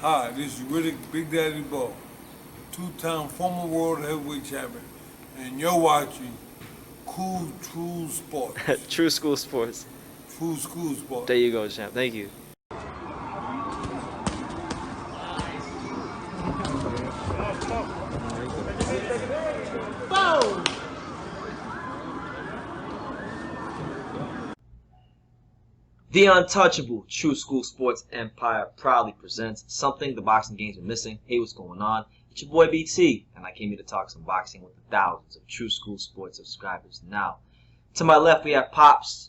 Hi, this is Riddick Big Daddy Bo, two-time former world heavyweight champion, and you're watching Cool True Sports. True School Sports. True School Sports. There you go, champ. Thank you. The untouchable True School Sports Empire proudly presents something the boxing games are missing. Hey, what's going on? It's your boy BT, and I came here to talk some boxing with the thousands of True School Sports subscribers. Now, to my left we have Pops,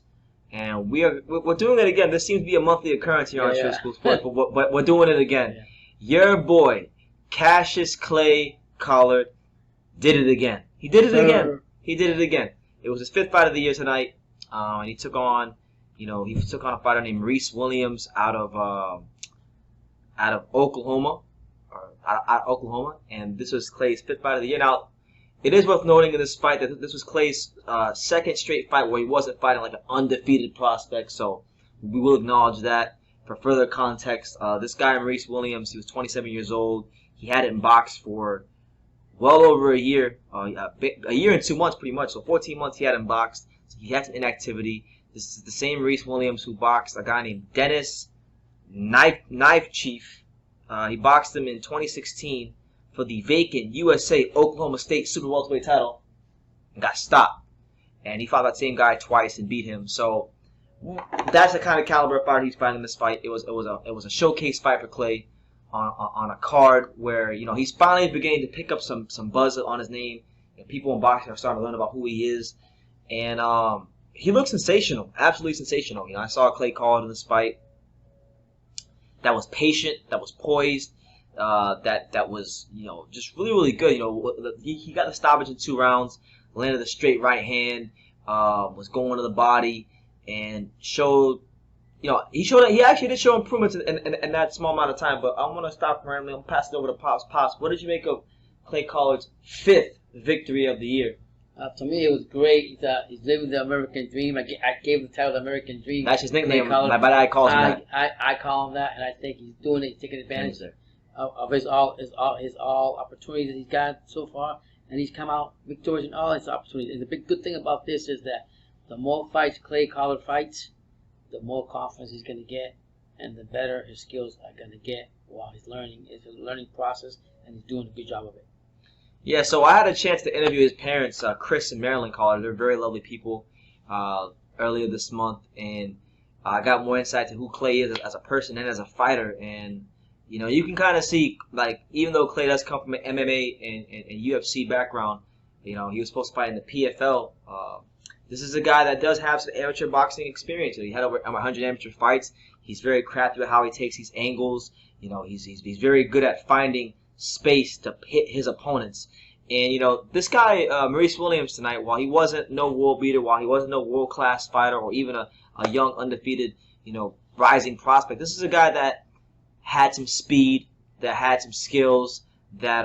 and we're doing it again. This seems to be a monthly occurrence here on True School Sports, but we're doing it again. Your boy Cassius Clay Collard did it again. He did it again. He did it again. It was his fifth fight of the year tonight, and he took on a fighter named Maurice Williams out of Oklahoma, out of Oklahoma, and this was Clay's fifth fight of the year. Now, it is worth noting in this fight that this was Clay's second straight fight where he wasn't fighting like an undefeated prospect, so we will acknowledge that. For further context, this guy, Maurice Williams, he was 27 years old. He hadn't boxed for well over a year, a year and 2 months pretty much, so 14 months he hadn't boxed. So he had some inactivity. This is the same Maurice Williams who boxed a guy named Dennis Knife Chief. He boxed him in 2016 for the vacant USA Oklahoma State Super Welterweight title and got stopped. And he fought that same guy twice and beat him. So that's the kind of caliber of fighter he's fighting in this fight. It was a showcase fight for Clay on a card where he's finally beginning to pick up some buzz on his name. People in boxing are starting to learn about who he is, and he looks sensational, absolutely sensational. I saw Clay Collard in this fight that was patient, that was poised, that was just really, really good. He got the stoppage in 2 rounds, landed a straight right hand, was going to the body, and showed. He actually did show improvements in that small amount of time. But I'm gonna stop randomly. I'm passing it over to Pops. Pops, what did you make of Clay Collard's 5th victory of the year? To me, it was great. He's living the American dream. I gave the title the American dream. That's his nickname. My buddy calls him that. I call him that, and I think he's doing it. He's taking advantage of his all opportunities that he's got so far, and he's come out victorious in all his opportunities. And the big good thing about this is that the more fights Clay Collard fights, the more confidence he's going to get, and the better his skills are going to get while he's learning. It's a learning process, and he's doing a good job of it. Yeah, so I had a chance to interview his parents, Chris and Marilyn Collard. They're very lovely people earlier this month, and I got more insight to who Clay is as a person and as a fighter. And, you can kind of see, like, even though Clay does come from an MMA and UFC background, he was supposed to fight in the PFL. This is a guy that does have some amateur boxing experience. He had over 100 amateur fights. He's very crafty with how he takes these angles. He's very good at finding space to hit his opponents. And this guy Maurice Williams tonight, while he wasn't no world beater, while he wasn't no world class fighter or even a young undefeated rising prospect, this is a guy that had some speed, that had some skills, that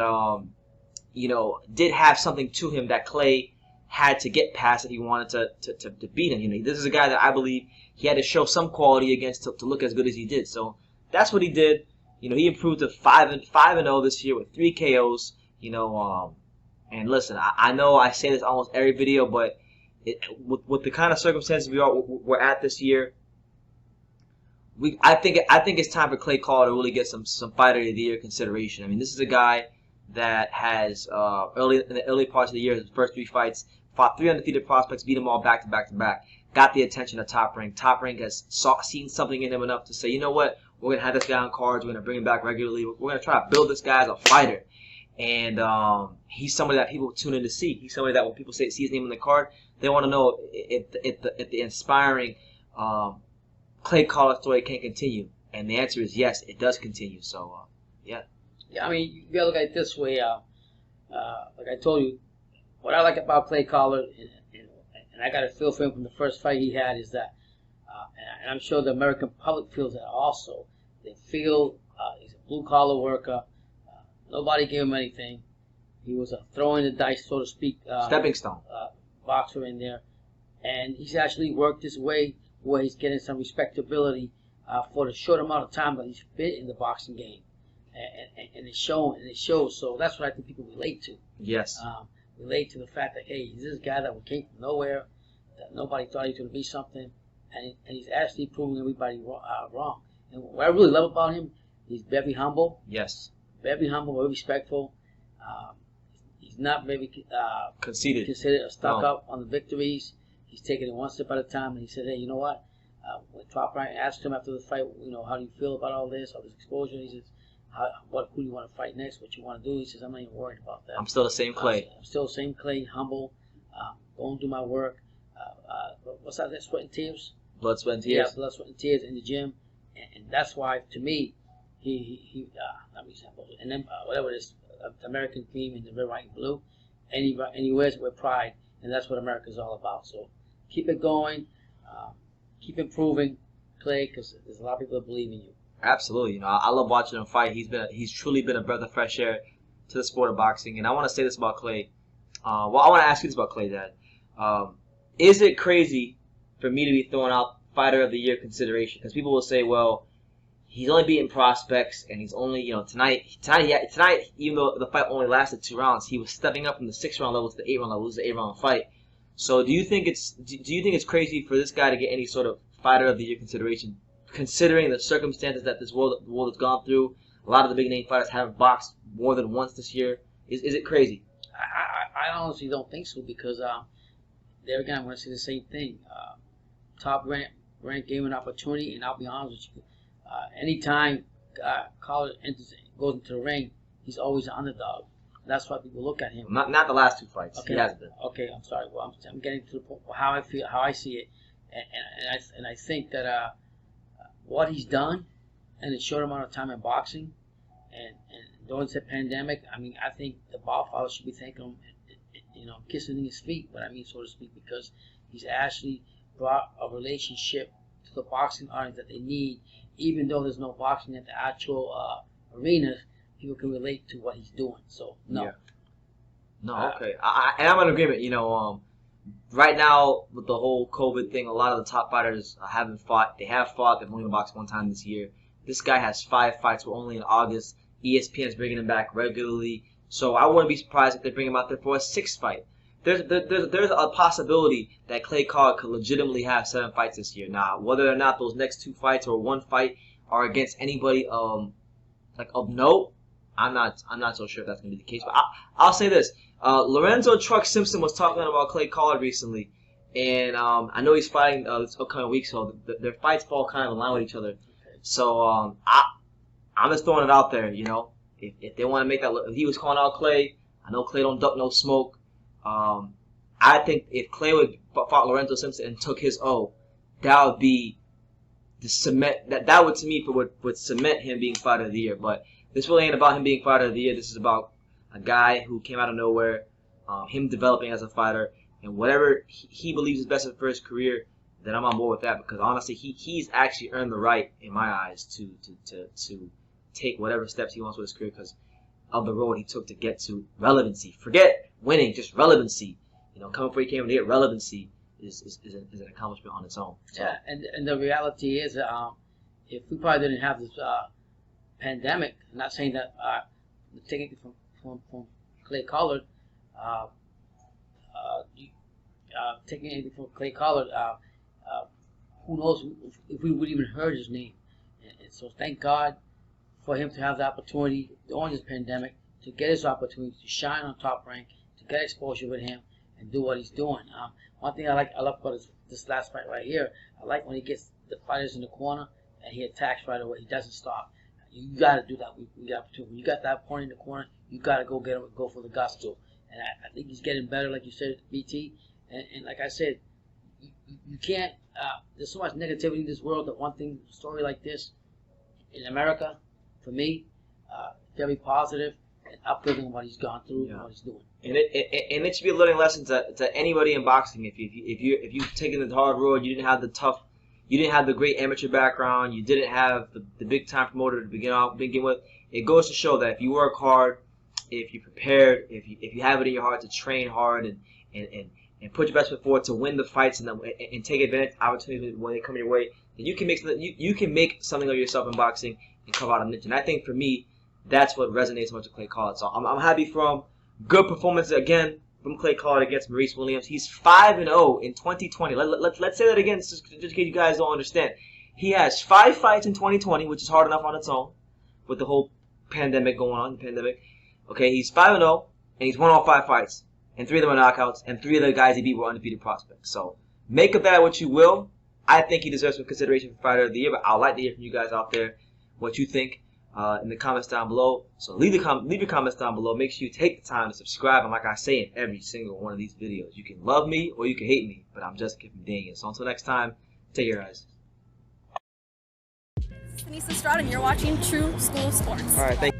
did have something to him that Clay had to get past if he wanted to beat him. This is a guy that I believe he had to show some quality against to look as good as he did. So that's what he did. He improved to 5-0 this year with 3 KOs. And listen, I know I say this almost every video, but with the kind of circumstances we're at this year, I think it's time for Clay Collard to really get some fighter of the year consideration. I mean, this is a guy that has in the early parts of the year, his first 3 fights, fought 3 undefeated prospects, beat them all back to back to back. Got the attention of Top Rank. Top Rank has seen something in him enough to say, you know what, we're gonna have this guy on cards. We're gonna bring him back regularly. We're gonna try to build this guy as a fighter. And he's somebody that people tune in to see. He's somebody that when people see his name on the card, they want to know if the inspiring Clay Collard story can continue. And the answer is yes, it does continue. So yeah. Yeah, I mean, you gotta look at it this way. Like I told you, what I like about Clay Collard, and I got a feel for him from the first fight he had, is that, and I'm sure the American public feels that also. They feel he's a blue-collar worker. Nobody gave him anything. He was a throwing the dice, so to speak, stepping stone boxer in there. And he's actually worked his way where he's getting some respectability for the short amount of time that he's been in the boxing game. and it's showing, and it shows. So that's what I think people relate to. Yes. Relate to the fact that, hey, he's this guy that came from nowhere, that nobody thought he was going to be something, and he's actually proving everybody wrong. And what I really love about him, he's very humble. Yes. Very humble, very respectful. He's not very Conceited. or stuck up on the victories. He's taking it one step at a time, and he said, hey, you know what? When Top Rank asked him after the fight, how do you feel about all this exposure? He says, who do you want to fight next? What you want to do? He says, I'm not even worried about that. I'm still the same Clay. I'm still the same Clay, humble, going to do my work. What's that? Sweat and tears? Blood, sweat, and tears. Yeah, blood, sweat, and tears in the gym. And that's why, to me, he not example. And then whatever it is, the American theme in the red, white, and blue, and he wears it with pride, and that's what America's all about. So keep it going, keep improving, Clay, because there's a lot of people that believe in you. Absolutely. I love watching him fight. He's truly been a breath of fresh air to the sport of boxing. And I want to say this about Clay. I want to ask you this about Clay, Dad. Is it crazy for me to be throwing out Fighter of the Year consideration? Because people will say, well, he's only beating prospects, and he's only, tonight, even though the fight only lasted 2 rounds, he was stepping up from the 6-round level to the 8-round level. It was an 8-round fight. So do you think it's crazy for this guy to get any sort of Fighter of the Year consideration, considering the circumstances that the world has gone through? A lot of the big name fighters haven't boxed more than once this year. Is it crazy? I honestly don't think so, because there again, I'm going to say the same thing. Top Rank gave him an opportunity, and I'll be honest with you, anytime Collar goes into the ring, he's always an underdog. That's why people look at him. Not the last 2 fights. Okay, he hasn't been. Okay, I'm sorry. Well, I'm getting to the point how I feel, how I see it, and I think that what he's done in a short amount of time in boxing, and during the pandemic, I mean, I think the Godfather should be thanking him, kissing his feet, what I mean, so to speak, because he's actually brought a relationship to the boxing audience that they need. Even though there's no boxing at the actual arenas, people can relate to what he's doing. So, no. Yeah. No, okay. And I'm in agreement. Right now, with the whole COVID thing, a lot of the top fighters haven't fought. They have fought. They've only boxed 1 time this year. This guy has 5 fights. We're only in August. ESPN is bringing him back regularly. So I wouldn't be surprised if they bring him out there for a 6th fight. There's a possibility that Clay Collard could legitimately have 7 fights this year. Now, whether or not those next 2 fights or 1 fight are against anybody of note, I'm not so sure if that's gonna be the case. But I'll say this: Lorenzo Truck Simpson was talking about Clay Collard recently, and I know he's fighting this upcoming week, so their fights fall kind of in line with each other. So I'm just throwing it out there. If they want to make that, if he was calling out Clay, I know Clay don't duck no smoke. I think if Clay would fought Lorenzo Simpson and took his O, that would be the cement. That would, to me, would cement him being Fighter of the Year. But this really ain't about him being Fighter of the Year. This is about a guy who came out of nowhere, him developing as a fighter, and whatever he believes is best for his career. Then I'm on board with that, because honestly, he's actually earned the right, in my eyes, to take whatever steps he wants with his career because of the road he took to get to relevancy. Forget winning, just relevancy. Coming before he came to get relevancy is an accomplishment on its own. So. Yeah, and the reality is, if we probably didn't have this pandemic, I'm not saying that taking it from Clay Collard, taking anything from Clay Collard, who knows if we would even heard his name. And so thank God for him to have the opportunity during this pandemic to get his opportunity to shine on Top Rank, to get exposure with him, and do what he's doing. One thing I love about this last fight right here, I like when he gets the fighters in the corner and he attacks right away. He doesn't stop. You got to do that. We got opportunity. When you got that point in the corner, you got to go get him, go for the gusto. And I think he's getting better, like you said, BT. And like I said, you can't. There's so much negativity in this world that one thing, story like this in America, for me, very positive and uplifting what he's gone through and what he's doing. And it should be a learning lesson to anybody in boxing. If you've taken the hard road, you didn't have the great amateur background, you didn't have the big time promoter to begin with. It goes to show that if you work hard, if you're prepared, if you have it in your heart to train hard and put your best foot forward to win the fights and take advantage of opportunities when they come your way, then you can make something of yourself in boxing and come out a niche. And I think for me, That's what resonates so much with Clay Collard. So I'm happy for him. Good performance again from Clay Collard against Maurice Williams. He's 5-0 in 2020. Let's say that again, just in case you guys don't understand. He has 5 fights in 2020, which is hard enough on its own with the whole pandemic going on. The pandemic. Okay, he's 5-0, and he's won all 5 fights, and 3 of them are knockouts, and 3 of the guys he beat were undefeated prospects. So make of that what you will. I think he deserves some consideration for Fighter of the Year, but I'd like to hear from you guys out there what you think in the comments down below. So leave your comments down below. Make sure you take the time to subscribe. And like I say in every single one of these videos, you can love me or you can hate me, but I'm just Kevin Daniel. So until next time, take care, guys. This is Denise Estrada, and you're watching True School Sports. All right, thank you.